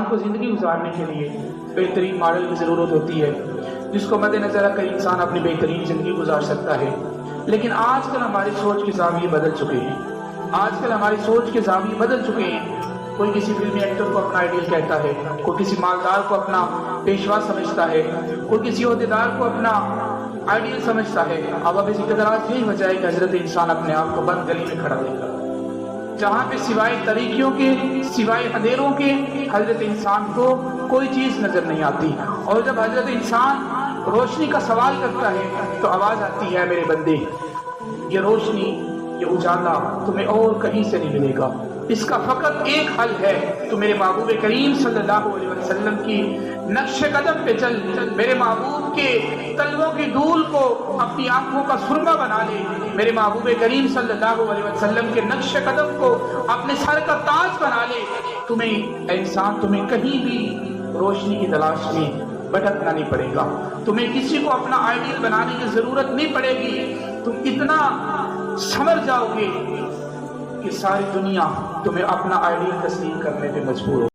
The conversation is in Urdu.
کو زندگی گزارنے کے لیے بہترین ماڈل کی ضرورت ہوتی ہے جس کو مد نظر رکھ کر انسان اپنی بہترین زندگی گزار سکتا ہے. لیکن آج کل ہماری سوچ کے زاویے بدل چکے ہیں. آج کل ہماری سوچ کے زاویے بدل چکے ہیں. کوئی کسی فلمی ایکٹر کو اپنا آئیڈیل کہتا ہے, کوئی کسی مالدار کو اپنا پیشوا سمجھتا ہے, کوئی کسی عہدیدار کو اپنا آئیڈیل سمجھتا ہے. اب اس اقتدار یہی وجہ ہے کہ حضرت انسان اپنے آپ کو بند گلی میں کھڑا دیکھا, جہاں پہ سوائے طریقوں کے, سوائے اندھیروں کے حضرت انسان کو کوئی چیز نظر نہیں آتی. اور جب حضرت انسان روشنی کا سوال کرتا ہے تو آواز آتی ہے, میرے بندے یہ روشنی, یہ اجالا تمہیں اور کہیں سے نہیں ملے گا. اس کا فقط ایک حل ہے, تو میرے محبوب کریم صلی اللہ علیہ وسلم کی نقش قدم پہ چل, میرے محبوب کے تلووں کی دھول کو اپنی آنکھوں کا سرما بنا لے, میرے محبوب کریم صلی اللہ علیہ وسلم کے نقش قدم کو اپنے سر کا تاج بنا لے. تمہیں اے انسان, تمہیں کہیں بھی روشنی کی تلاش میں بھٹکنا نہیں پڑے گا, تمہیں کسی کو اپنا آئیڈیل بنانے کی ضرورت نہیں پڑے گی. تم اتنا سمجھ جاؤ گے کہ ساری دنیا تمہیں اپنا آئیڈیل تسلیم کرنے پہ مجبور ہو.